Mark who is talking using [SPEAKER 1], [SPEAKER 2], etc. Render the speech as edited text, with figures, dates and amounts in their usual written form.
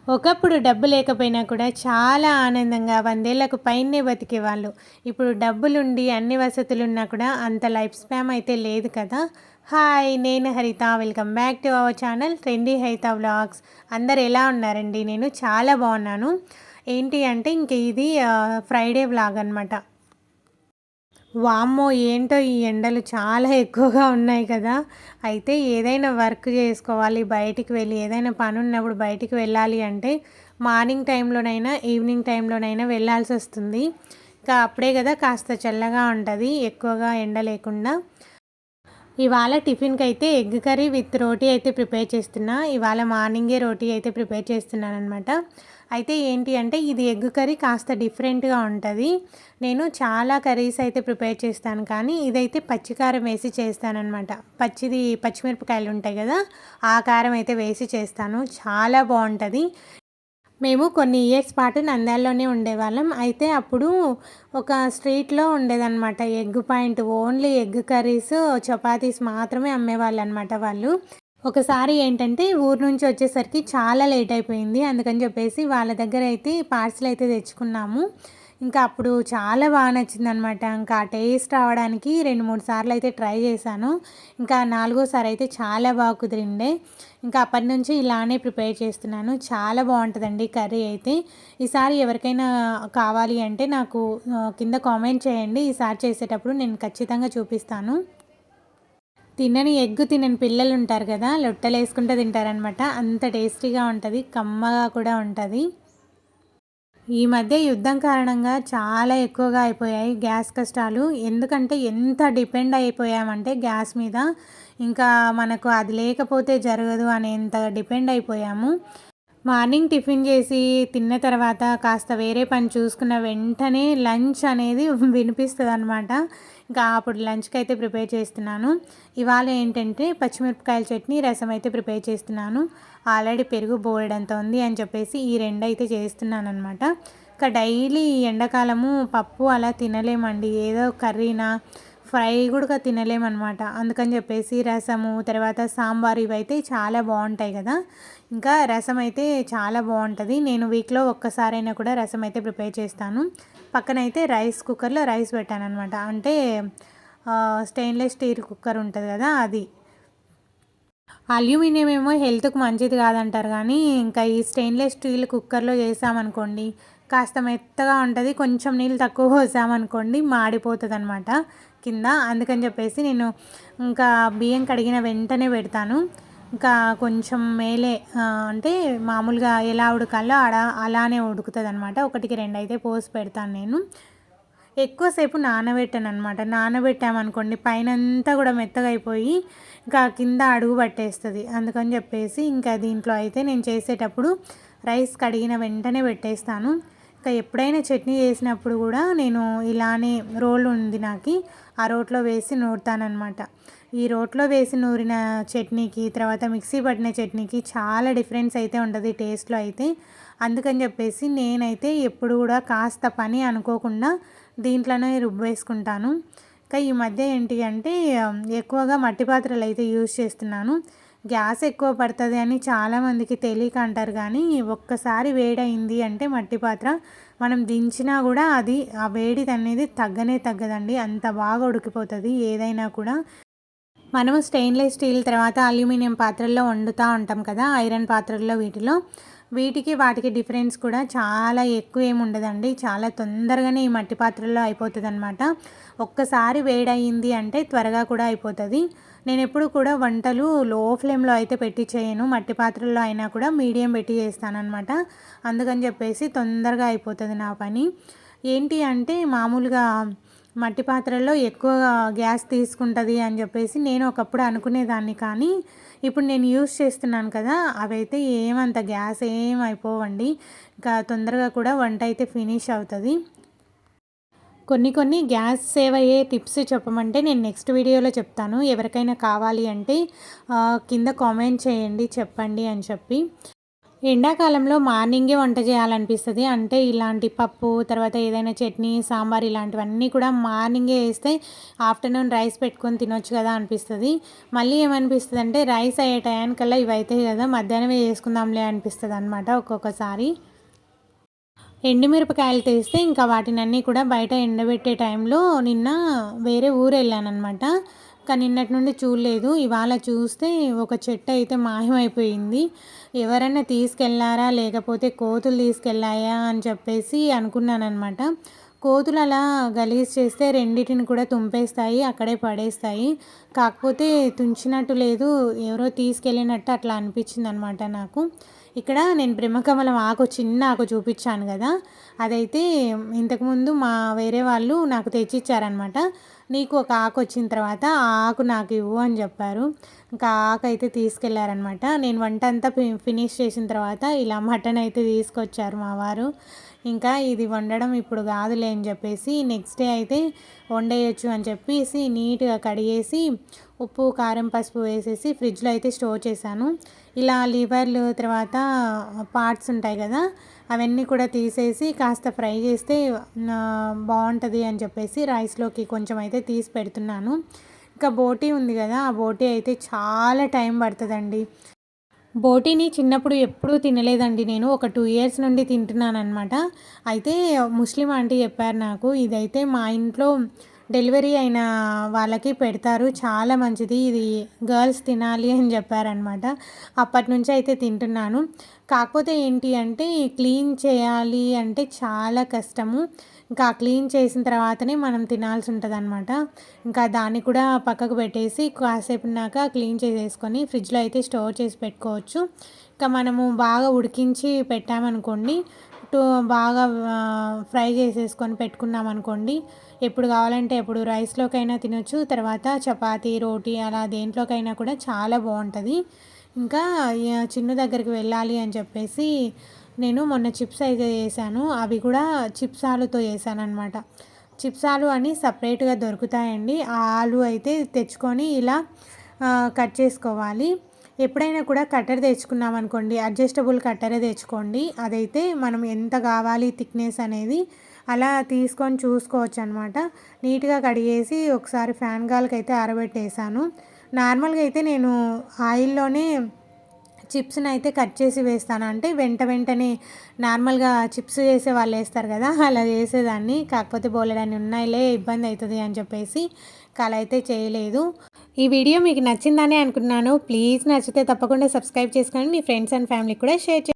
[SPEAKER 1] ఒకప్పుడు డబ్బు లేకపోయినా కూడా చాలా ఆనందంగా 100 ఏళ్లకు పైనే బతికేవాళ్ళు. ఇప్పుడు డబ్బులుండి అన్ని వసతులున్నా కూడా అంత లైఫ్ స్పాన్ అయితే లేదు కదా! హాయ్! నేను హరిత. Welcome back to our channel trendy హరిత వ్లాగ్స్. అందరూ ఎలా ఉన్నారండి? నేను చాలా బాగున్నాను. ఏంటి అంటే ఇంక ఇది ఫ్రైడే వ్లాగ్ అనమాట. వామ్మో! ఏంటో ఈ ఎండలు చాలా ఎక్కువగా ఉన్నాయి కదా! అయితే ఏదైనా వర్క్ చేసుకోవాలి, బయటికి వెళ్ళి ఏదైనా పనున్నప్పుడు బయటికి వెళ్ళాలి అంటే మార్నింగ్ టైంలోనైనా, ఈవినింగ్ టైంలోనైనా వెళ్ళాల్సొస్తుంది. ఇంకా అప్పుడే కదా కాస్త చల్లగా ఉంటది, ఎక్కువగా ఎండ లేకుండా. ఇవాళ టిఫిన్‌కైతే ఎగ్ కర్రీ విత్ రోటీ అయితే ప్రిపేర్ చేస్తున్నా. ఇవాళ మార్నింగే రోటీ అయితే ప్రిపేర్ చేస్తున్నాననమాట. అయితే ఏంటి అంటే ఇది ఎగ్ కర్రీ కాస్త డిఫరెంట్‌గా ఉంటది. నేను చాలా కర్రీస్ అయితే ప్రిపేర్ చేస్తాను కానీ ఇదైతే పచ్చి కారం వేసి చేస్తాననమాట. పచ్చిమిరపకాయలు ఉంటాయి కదా! ఆ కారం అయితే వేసి చేస్తాను. చాలా బావుంటది. మేము కొన్ని ఇయర్స్ పాటు నంద్యాలలోనే ఉండేవాళ్ళం. అయితే అప్పుడు ఒక స్ట్రీట్‌లో ఉండేదనమాట egg point. Only egg curries, chapatis మాత్రమే అమ్మేవాళ్ళనమాట వాళ్ళు. ఒకసారి ఏంటంటే ఊరు నుంచి వచ్చేసరికి చాలా లేట్ అయిపోయింది. అందుకని చెప్పేసి వాళ్ళ దగ్గర అయితే పార్సిల్ అయితే తెచ్చుకున్నాము. ఇంకా అప్పుడు చాలా బాగా నచ్చిందనమాట. ఇంకా ఆ టేస్ట్ రావడానికి 2, 3 సార్లు అయితే ట్రై చేశాను. ఇంకా నాలుగోసారి అయితే చాలా బాగా కుదిరిండే. ఇంకా అప్పటినుంచి ఇలానే ప్రిపేర్ చేస్తున్నాను. చాలా బాగుంటుందండి కర్రీ అయితే. ఈసారి ఎవరికైనా కావాలి అంటే నాకు కింద కామెంట్ చేయండి. ఈసారి చేసేటప్పుడు నేను ఖచ్చితంగా చూపిస్తాను. తినని పిల్లలు ఉంటారు కదా! లొట్టలేసుకుంటూ తింటారనమాట. అంత టేస్టీగా ఉంటది. కమ్మగా కూడా ఉంటది. ఈ మధ్య యుద్ధం కారణంగా చాలా ఎక్కువగా అయిపోయాయి గ్యాస్ కష్టాలు. ఎందుకంటే ఎంత డిపెండ్ అయిపోయామంటే గ్యాస్ మీద, ఇంకా మనకు అది లేకపోతే జరగదు అనేంత డిపెండ్ అయిపోయాము. మార్నింగ్ టిఫిన్ చేసి తిన్న తర్వాత కాస్త వేరే పని చూసుకున్న వెంటనే లంచ్ అనేది వినిపిస్తదనమాట. ఇంకా అప్పుడు లంచ్‌కి అయితే ప్రిపేర్ చేస్తున్నాను. ఇవాళ ఏంటంటే పచ్చిమిరపకాయల చట్నీ, రసం అయితే ప్రిపేర్ చేస్తున్నాను. ఆల్రెడీ పెరుగు బోలెడంత ఉంది అని చెప్పేసి ఈ 2 అయితే చేస్తున్నాననమాట. ఇంకా డైలీ ఎండాకాలము పప్పు అలా తినలేమండి. ఏదో కర్రీనా, ఫ్రై కూడా తినలేమనమాట. అందుకని చెప్పేసి రసము, తర్వాత సాంబారు ఇవైతే చాలా బావుంటాయి కదా! ఇంకా రసం అయితే చాలా బాగుంటుంది. నేను వీక్‌లో ఒక్కసారైనా కూడా రసం అయితే ప్రిపేర్ చేస్తాను. పక్కనైతే కుక్కర్‌లో రైస్ పెట్టాననమాట. అంటే స్టెయిన్‌లెస్ స్టీల్ కుక్కర్ ఉంటది కదా! అది. అల్యూమినియం ఏమో హెల్త్‌కి మంచిది కాదంటారు కానీ, ఇంకా ఈ స్టెయిన్‌లెస్ స్టీల్ కుక్కర్‌లో చేసామనుకోండి, కాస్త మెత్తగా ఉంటది. కొంచెం నీళ్ళు తక్కువ పోసామనుకోండి మాడిపోతదనమాట కింద. అందుకని చెప్పేసి నేను ఇంకా బియ్యం కడిగిన వెంటనే పెడతాను. ఇంకా కొంచెం మేలే అంటే మామూలుగా ఎలా ఉడకాలో అలానే ఉడుకుతదనమాట. 1కి 2 అయితే పోసి పెడతాను నేను. ఎక్కువసేపు నానబెట్టాననమాట. నానబెట్టామనుకోండి పైనంతా కూడా మెత్తగా అయిపోయి ఇంకా కింద అడుగు పట్టేస్తది. అందుకని చెప్పేసి ఇంకా దీంట్లో అయితే నేను చేసేటప్పుడు రైస్ కడిగిన వెంటనే పెట్టేస్తాను. ఇంకా ఎప్పుడైనా చట్నీ చేసినప్పుడు కూడా నేను ఇలానే రోలు ఉంది నాకి. ఆ రోట్లో వేసి నూరుతాననమాట. ఈ రోట్లో వేసి నూరిన చట్నీకి, తర్వాత మిక్సీ పట్టిన చట్నీకి చాలా డిఫరెన్స్ అయితే ఉంటది టేస్ట్‌లో అయితే. అందుకని చెప్పేసి నేనైతే ఎప్పుడు కూడా కాస్త పని అనుకోకుండా దీంట్లోనే రుబ్బేసుకుంటాను. ఇంకా ఈ మధ్య ఏంటి అంటే ఎక్కువగా మట్టి పాత్రలు అయితే యూజ్ చేస్తున్నాను. గ్యాస్ ఎక్కువ పడుతుంది అని చాలామందికి తెలియక అంటారు కానీ, ఒక్కసారి వేడయింది అంటే మట్టి పాత్ర మనం దించినా కూడా అది ఆ వేడిది అనేది తగ్గనే తగ్గదండి. అంత బాగా ఉడికిపోతుంది ఏదైనా కూడా. మనము స్టెయిన్‌లెస్ స్టీల్ తర్వాత అల్యూమినియం పాత్రల్లో వండుతా ఉంటాం కదా! ఐరన్ పాత్రల్లో వీటిలో. వీటికి వాటికి డిఫరెన్స్ కూడా చాలా ఎక్కువ ఏమి ఉండదండి. చాలా తొందరగానే ఈ మట్టి పాత్రల్లో అయిపోతదనమాట. ఒక్కసారి వేడయింది అంటే త్వరగా కూడా అయిపోతది. నేనెప్పుడు కూడా వంటలు లో ఫ్లేమ్‌లో అయితే పెట్టి చేయను. మట్టి పాత్రల్లో అయినా కూడా మీడియం పెట్టి చేస్తాననమాట. అందుకని చెప్పేసి తొందరగా అయిపోతది నా పని. ఏంటి అంటే మామూలుగా మట్టి పాత్రల్లో ఎక్కువ గ్యాస్ తీసుకుంటది అని చెప్పేసి నేను ఒకప్పుడు అనుకునేదాన్ని. కానీ ఇప్పుడు నేను యూజ్ చేస్తున్నాను కదా! అవైతే ఏమంత గ్యాస్ ఏం అయిపోవండి. ఇంకా తొందరగా కూడా వంట అయితే ఫినిష్ అవుతది. కొన్ని గ్యాస్ సేవ్ అయ్యే టిప్స్ చెప్పమంటే నేను నెక్స్ట్ వీడియోలో చెప్తాను. ఎవరికైనా కావాలి అంటే కింద కామెంట్ చేయండి చెప్పండి అని చెప్పి. ఎండాకాలంలో మార్నింగే వంట చేయాలనిపిస్తుంది. అంటే ఇలాంటి పప్పు, తర్వాత ఏదైనా చట్నీ, సాంబార్ ఇలాంటివన్నీ కూడా మార్నింగే వేస్తే ఆఫ్టర్‌నూన్ రైస్ పెట్టుకొని తినొచ్చు కదా అనిపిస్తది. మళ్ళీ ఏమనిపిస్తదంటే రైస్ అయ్యే టయానికల్లా ఇవైతాయి కదా, మధ్యాహ్నమే చేసుకుందాంలే అనిపిస్తదనమాట ఒక్కొక్కసారి. ఎండుమిరపకాయలు తెస్తే ఇంకా వాటినన్నీ కూడా బయట ఎండబెట్టే టైంలో నిన్న వేరే ఊరెళ్ళాననమాట. కానీ నిన్నటి నుండి చూడలేదు. ఇవాళ చూస్తే ఒక చెట్టు అయితే మాయమైపోయింది. ఎవరైనా తీసుకెళ్లారా లేకపోతే కోతులు తీసుకెళ్ళాయా అని చెప్పేసి అనుకున్నాననమాట. కోతులు అలా గలీజ్ చేస్తే రెండిటిని కూడా తుంపేస్తాయి, అక్కడే పడేస్తాయి. కాకపోతే తుంచినట్టు లేదు, ఎవరో తీసుకెళ్ళినట్టు అట్లా అనిపించిందనమాట నాకు. ఇక్కడ నేను బ్రహ్మకమలం ఆకు చిన్న ఆకు చూపించాను కదా, అదైతే ఇంతకుముందు మా వేరే వాళ్ళు నాకు తెచ్చిచ్చారనమాట. నీకు ఒక ఆకు వచ్చిన తర్వాత ఆ ఆకు నాకు ఇవ్వు అని చెప్పారు. ఇంకా ఆకు అయితే తీసుకెళ్లారనమాట. నేను వంట అంతా ఫినిష్ చేసిన తర్వాత ఇలా మటన్ అయితే తీసుకొచ్చారు మా వారు. ఇంకా ఇది వండడం ఇప్పుడు కాదులే అని చెప్పేసి నెక్స్ట్ డే అయితే వండేయచ్చు అని చెప్పేసి నీట్గా కడిగేసి ఉప్పు, కారం, పసుపు వేసేసి ఫ్రిడ్జ్లో అయితే స్టోర్ చేశాను. ఇలా లివర్లు తర్వాత పార్ట్స్ ఉంటాయి కదా, అవన్నీ కూడా తీసేసి కాస్త ఫ్రై చేస్తే బాగుంటుంది అని చెప్పేసి రైస్లోకి కొంచెం అయితే తీసి పెడుతున్నాను. ఇంకా బోటీ ఉంది కదా, ఆ బోటీ అయితే చాలా టైం పడుతుందండి. బోటీని చిన్నప్పుడు ఎప్పుడూ తినలేదండి నేను. ఒక 2 ఇయర్స్ నుండి తింటున్నాననమాట. అయితే ముస్లిం ఆంటీ చెప్పారు నాకు, ఇదైతే మా ఇంట్లో డెలివరీ అయిన వాళ్ళకి పెడతారు, చాలా మంచిది, ఇది గర్ల్స్ తినాలి అని చెప్పారనమాట. అప్పటి నుంచి అయితే తింటున్నాను. కాకపోతే ఏంటి అంటే క్లీన్ చేయాలి అంటే చాలా కష్టము. ఇంకా క్లీన్ చేసిన తర్వాతనే మనం తినాల్సి ఉంటుందన్నమాట. ఇంకా దాన్ని కూడా పక్కకు పెట్టేసి కాసేపున్నాక క్లీన్ చేసేసుకొని ఫ్రిడ్జ్లో అయితే స్టోర్ చేసి పెట్టుకోవచ్చు. ఇంకా మనము బాగా ఉడికించి పెట్టామనుకోండి, బాగా ఫ్రై చేసేసుకొని పెట్టుకున్నామనుకోండి, ఎప్పుడు కావాలంటే ఎప్పుడు రైస్లోకైనా తినొచ్చు, తర్వాత చపాతీ, రోటీ అలా దేంట్లోకైనా కూడా చాలా బాగుంటుంది. ఇంకా చిన్ను దగ్గరికి వెళ్ళాలి అని చెప్పేసి నేను మొన్న చిప్స్ అయితే చేశాను. అవి కూడా చిప్స్ ఆలుతో చేశాననమాట. చిప్స్ ఆలు అని సపరేట్గా దొరుకుతాయండి. ఆ ఆలు అయితే తెచ్చుకొని ఇలా కట్ చేసుకోవాలి. ఎప్పుడైనా కూడా కట్టర్ తెచ్చుకున్నాం అనుకోండి, అడ్జస్టబుల్ కట్టరే తెచ్చుకోండి. అదైతే మనం ఎంత కావాలి థిక్నెస్ అనేది అలా తీసుకొని చూసుకోవచ్చు అనమాట. నీట్గా కడిగేసి ఒకసారి ఫ్యాన్ గాలికి అయితే ఆరబెట్టేసాను. నార్మల్గా అయితే నేను ఆయిల్లోనే చిప్స్ని అయితే కట్ చేసి వేస్తాను. అంటే వెంటనే నార్మల్గా చిప్స్ చేసే వాళ్ళు వేస్తారు కదా, అలా చేసేదాన్ని. కాకపోతే బోలెడన్ని ఉన్నాయిలే, ఇబ్బంది అవుతుంది అని చెప్పేసి అలా అయితే చేయలేదు. ఈ వీడియో మీకు నచ్చిందని అనుకున్నాను. ప్లీజ్ నచ్చితే తప్పకుండా సబ్స్క్రైబ్ చేసుకోండి. మీ ఫ్రెండ్స్ అండ్ ఫ్యామిలీకి కూడా షేర్ చేయండి.